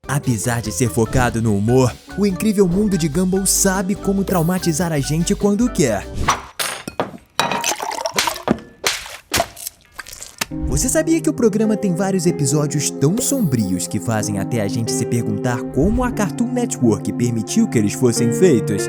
Apesar de ser focado no humor, o incrível mundo de Gumball sabe como traumatizar a gente quando quer. Você sabia que o programa tem vários episódios tão sombrios que fazem até a gente se perguntar como a Cartoon Network permitiu que eles fossem feitos?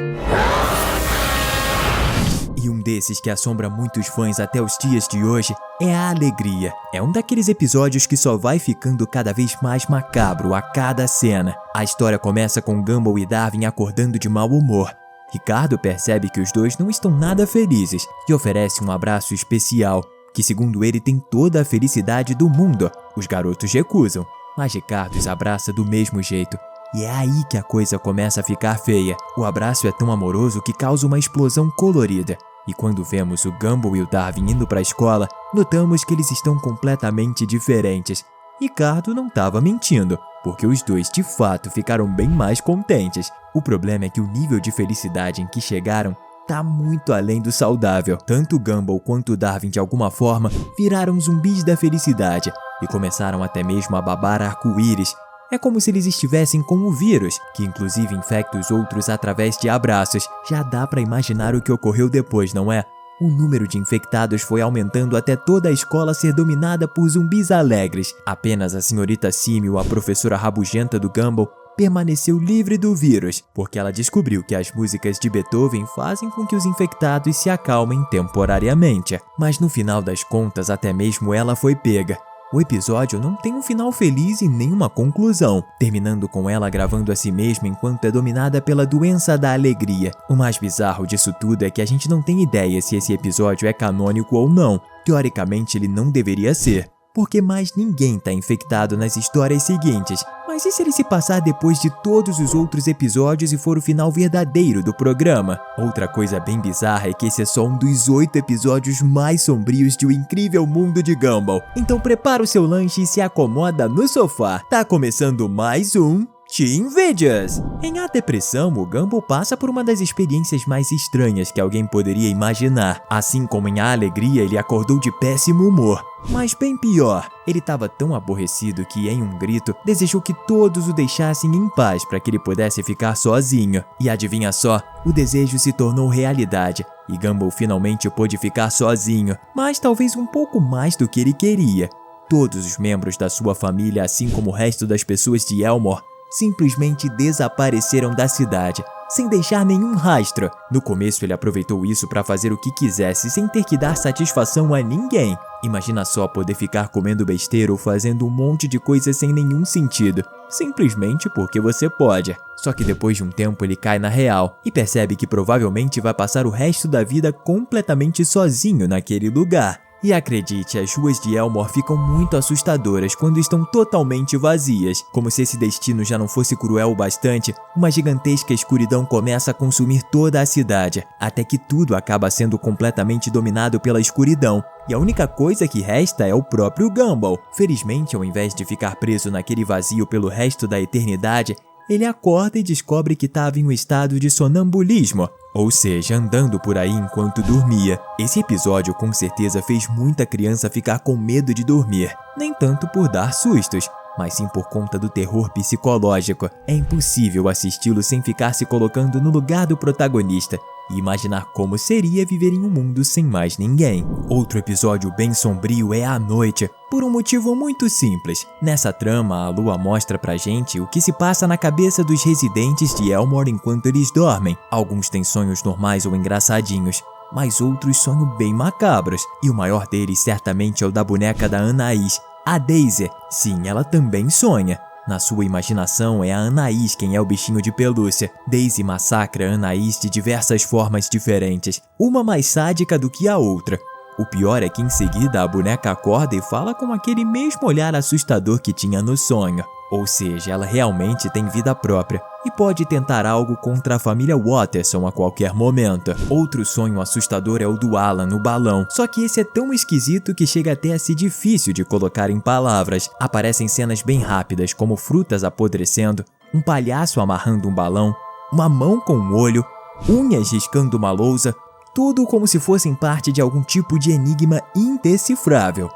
E um desses que assombra muitos fãs até os dias de hoje é a Alegria. É um daqueles episódios que só vai ficando cada vez mais macabro a cada cena. A história começa com Gumball e Darwin acordando de mau humor. Ricardo percebe que os dois não estão nada felizes e oferece um abraço especial, que segundo ele tem toda a felicidade do mundo. Os garotos recusam, mas Ricardo os abraça do mesmo jeito. E é aí que a coisa começa a ficar feia. O abraço é tão amoroso que causa uma explosão colorida. E quando vemos o Gumball e o Darwin indo para a escola, notamos que eles estão completamente diferentes. Ricardo não estava mentindo, porque os dois de fato ficaram bem mais contentes. O problema é que o nível de felicidade em que chegaram tá muito além do saudável. Tanto o Gumball quanto o Darwin de alguma forma viraram zumbis da felicidade e começaram até mesmo a babar arco-íris. É como se eles estivessem com o vírus, que inclusive infecta os outros através de abraços. Já dá pra imaginar o que ocorreu depois, não é? O número de infectados foi aumentando até toda a escola ser dominada por zumbis alegres. Apenas a senhorita Símil, a professora rabugenta do Gumball, permaneceu livre do vírus, porque ela descobriu que as músicas de Beethoven fazem com que os infectados se acalmem temporariamente. Mas no final das contas, até mesmo ela foi pega. O episódio não tem um final feliz e nem uma conclusão, terminando com ela gravando a si mesma enquanto é dominada pela doença da alegria. O mais bizarro disso tudo é que a gente não tem ideia se esse episódio é canônico ou não. Teoricamente ele não deveria ser, porque mais ninguém está infectado nas histórias seguintes. Mas e se ele se passar depois de todos os outros episódios e for o final verdadeiro do programa? Outra coisa bem bizarra é que esse é só um dos 8 episódios mais sombrios de O Incrível Mundo de Gumball. Então prepara o seu lanche e se acomoda no sofá. Tá começando mais um Teen Videos! Em A Depressão, o Gumball passa por uma das experiências mais estranhas que alguém poderia imaginar. Assim como em A Alegria, ele acordou de péssimo humor. Mas bem pior, ele estava tão aborrecido que, em um grito, desejou que todos o deixassem em paz para que ele pudesse ficar sozinho. E adivinha só, o desejo se tornou realidade, e Gumball finalmente pôde ficar sozinho, mas talvez um pouco mais do que ele queria. Todos os membros da sua família, assim como o resto das pessoas de Elmore, simplesmente desapareceram da cidade, sem deixar nenhum rastro. No começo ele aproveitou isso para fazer o que quisesse sem ter que dar satisfação a ninguém. Imagina só poder ficar comendo besteira ou fazendo um monte de coisas sem nenhum sentido, simplesmente porque você pode. Só que depois de um tempo ele cai na real e percebe que provavelmente vai passar o resto da vida completamente sozinho naquele lugar. E acredite, as ruas de Elmore ficam muito assustadoras quando estão totalmente vazias. Como se esse destino já não fosse cruel o bastante, uma gigantesca escuridão começa a consumir toda a cidade, até que tudo acaba sendo completamente dominado pela escuridão. E a única coisa que resta é o próprio Gumball. Felizmente, ao invés de ficar preso naquele vazio pelo resto da eternidade, ele acorda e descobre que estava em um estado de sonambulismo, ou seja, andando por aí enquanto dormia. Esse episódio com certeza fez muita criança ficar com medo de dormir, nem tanto por dar sustos, mas sim por conta do terror psicológico. É impossível assisti-lo sem ficar se colocando no lugar do protagonista e imaginar como seria viver em um mundo sem mais ninguém. Outro episódio bem sombrio é A Noite, por um motivo muito simples. Nessa trama, a lua mostra pra gente o que se passa na cabeça dos residentes de Elmore enquanto eles dormem. Alguns têm sonhos normais ou engraçadinhos, mas outros sonhos bem macabros, e o maior deles certamente é o da boneca da Anaís, a Daisy. Sim, ela também sonha. Na sua imaginação, é a Anaís quem é o bichinho de pelúcia. Daisy massacra a Anaís de diversas formas diferentes, uma mais sádica do que a outra. O pior é que em seguida a boneca acorda e fala com aquele mesmo olhar assustador que tinha no sonho. Ou seja, ela realmente tem vida própria e pode tentar algo contra a família Watterson a qualquer momento. Outro sonho assustador é o do Alan no balão, só que esse é tão esquisito que chega até a ser difícil de colocar em palavras. Aparecem cenas bem rápidas, como frutas apodrecendo, um palhaço amarrando um balão, uma mão com um olho, unhas riscando uma lousa, tudo como se fossem parte de algum tipo de enigma indecifrável.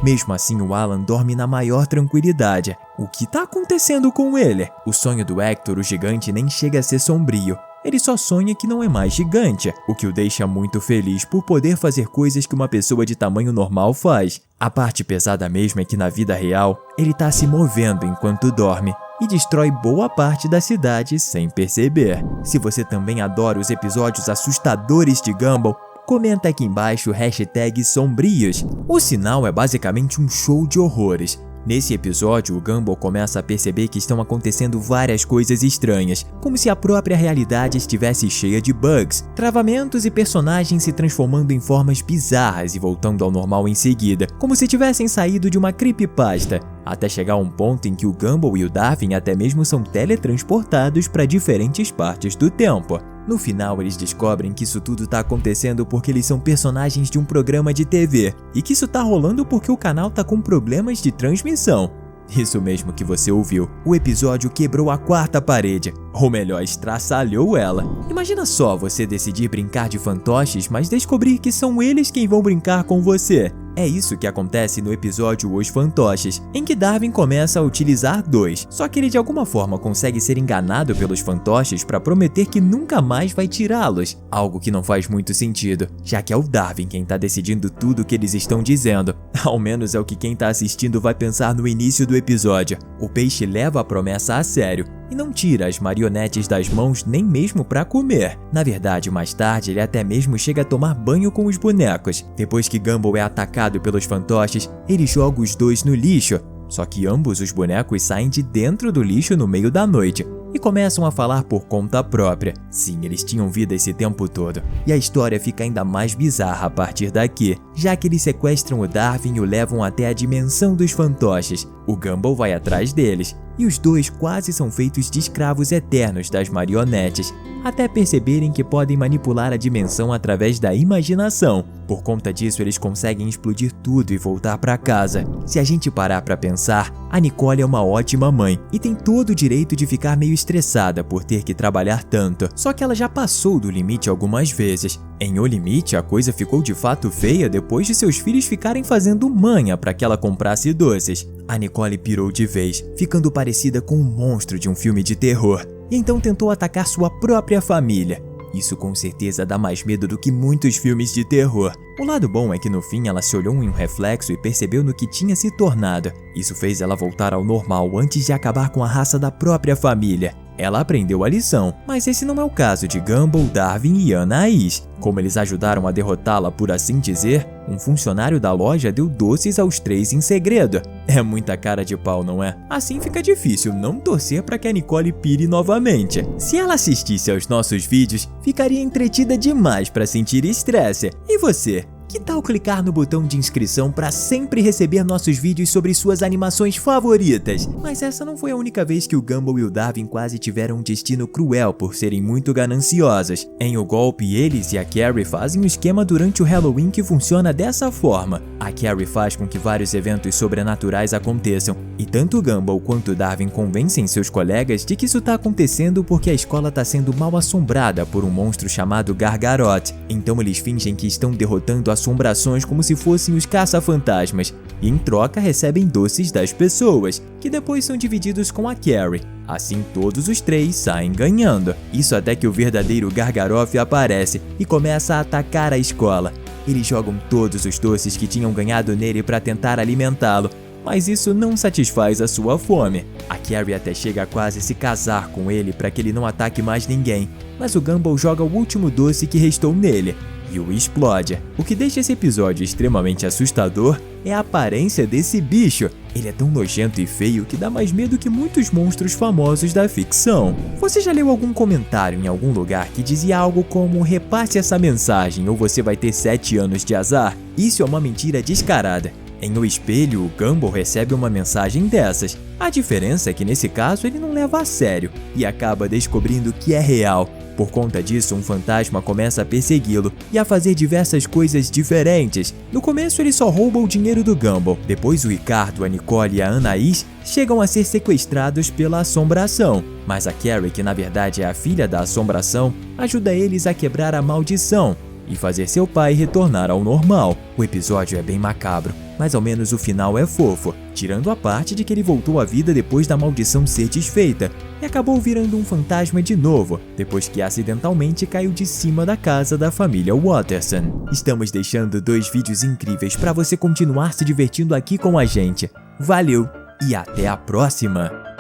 Mesmo assim, o Alan dorme na maior tranquilidade. O que tá acontecendo com ele? O sonho do Hector, o gigante, nem chega a ser sombrio. Ele só sonha que não é mais gigante, o que o deixa muito feliz por poder fazer coisas que uma pessoa de tamanho normal faz. A parte pesada mesmo é que na vida real, ele tá se movendo enquanto dorme e destrói boa parte da cidade sem perceber. Se você também adora os episódios assustadores de Gumball, comenta aqui embaixo o #sombrios. O sinal é basicamente um show de horrores. Nesse episódio, o Gumball começa a perceber que estão acontecendo várias coisas estranhas, como se a própria realidade estivesse cheia de bugs, travamentos e personagens se transformando em formas bizarras e voltando ao normal em seguida, como se tivessem saído de uma creepypasta, até chegar a um ponto em que o Gumball e o Darwin até mesmo são teletransportados para diferentes partes do tempo. No final, eles descobrem que isso tudo tá acontecendo porque eles são personagens de um programa de TV, e que isso tá rolando porque o canal tá com problemas de transmissão. Isso mesmo que você ouviu, o episódio quebrou a quarta parede, ou melhor, estraçalhou ela. Imagina só você decidir brincar de fantoches, mas descobrir que são eles quem vão brincar com você. É isso que acontece no episódio Os Fantoches, em que Darwin começa a utilizar dois, só que ele de alguma forma consegue ser enganado pelos fantoches para prometer que nunca mais vai tirá-los, algo que não faz muito sentido, já que é o Darwin quem tá decidindo tudo o que eles estão dizendo. Ao menos é o que quem tá assistindo vai pensar no início do episódio. O peixe leva a promessa a sério e não tira as marionetes das mãos nem mesmo para comer. Na verdade, mais tarde ele até mesmo chega a tomar banho com os bonecos. Depois que Gumball é atacado pelos fantoches, ele joga os dois no lixo. Só que ambos os bonecos saem de dentro do lixo no meio da noite e começam a falar por conta própria. Sim, eles tinham vida esse tempo todo. E a história fica ainda mais bizarra a partir daqui, já que eles sequestram o Darwin e o levam até a dimensão dos fantoches. O Gumball vai atrás deles, e os dois quase são feitos de escravos eternos das marionetes, até perceberem que podem manipular a dimensão através da imaginação. Por conta disso, eles conseguem explodir tudo e voltar para casa. Se a gente parar para pensar, a Nicole é uma ótima mãe e tem todo o direito de ficar meio estressada por ter que trabalhar tanto. Só que ela já passou do limite algumas vezes. Em O Limite, a coisa ficou de fato feia depois de seus filhos ficarem fazendo manha para que ela comprasse doces. A Nicole pirou de vez, ficando parecida com um monstro de um filme de terror, e então tentou atacar sua própria família. Isso com certeza dá mais medo do que muitos filmes de terror. O lado bom é que no fim ela se olhou em um reflexo e percebeu no que tinha se tornado. Isso fez ela voltar ao normal antes de acabar com a raça da própria família. Ela aprendeu a lição, mas esse não é o caso de Gumball, Darwin e Anaís. Como eles ajudaram a derrotá-la, por assim dizer, um funcionário da loja deu doces aos três em segredo. É muita cara de pau, não é? Assim fica difícil não torcer para que a Nicole pire novamente. Se ela assistisse aos nossos vídeos, ficaria entretida demais para sentir estresse. E você? Que tal clicar no botão de inscrição para sempre receber nossos vídeos sobre suas animações favoritas? Mas essa não foi a única vez que o Gumball e o Darwin quase tiveram um destino cruel por serem muito gananciosos. Em O Golpe, eles e a Carrie fazem um esquema durante o Halloween que funciona dessa forma. A Carrie faz com que vários eventos sobrenaturais aconteçam, e tanto o Gumball quanto o Darwin convencem seus colegas de que isso está acontecendo porque a escola está sendo mal assombrada por um monstro chamado Gargaroth. Então eles fingem que estão derrotando assombrações como se fossem os caça-fantasmas, e em troca recebem doces das pessoas, que depois são divididos com a Carrie. Assim todos os três saem ganhando. Isso até que o verdadeiro Gargaroth aparece e começa a atacar a escola. Eles jogam todos os doces que tinham ganhado nele para tentar alimentá-lo, mas isso não satisfaz a sua fome. A Carrie até chega a quase se casar com ele para que ele não ataque mais ninguém, mas o Gumball joga o último doce que restou nele e o explode. O que deixa esse episódio extremamente assustador é a aparência desse bicho. Ele é tão nojento e feio que dá mais medo que muitos monstros famosos da ficção. Você já leu algum comentário em algum lugar que dizia algo como "repasse essa mensagem ou você vai ter 7 anos de azar"? Isso é uma mentira descarada. Em O Espelho, o Gumball recebe uma mensagem dessas. A diferença é que nesse caso ele não leva a sério e acaba descobrindo que é real. Por conta disso, um fantasma começa a persegui-lo e a fazer diversas coisas diferentes. No começo ele só rouba o dinheiro do Gumball. Depois o Ricardo, a Nicole e a Anaís chegam a ser sequestrados pela assombração. Mas a Carrie, que na verdade é a filha da assombração, ajuda eles a quebrar a maldição e fazer seu pai retornar ao normal. O episódio é bem macabro, mas ao menos o final é fofo, tirando a parte de que ele voltou à vida depois da maldição ser desfeita e acabou virando um fantasma de novo, depois que acidentalmente caiu de cima da casa da família Watterson. Estamos deixando 2 vídeos incríveis para você continuar se divertindo aqui com a gente. Valeu e até a próxima!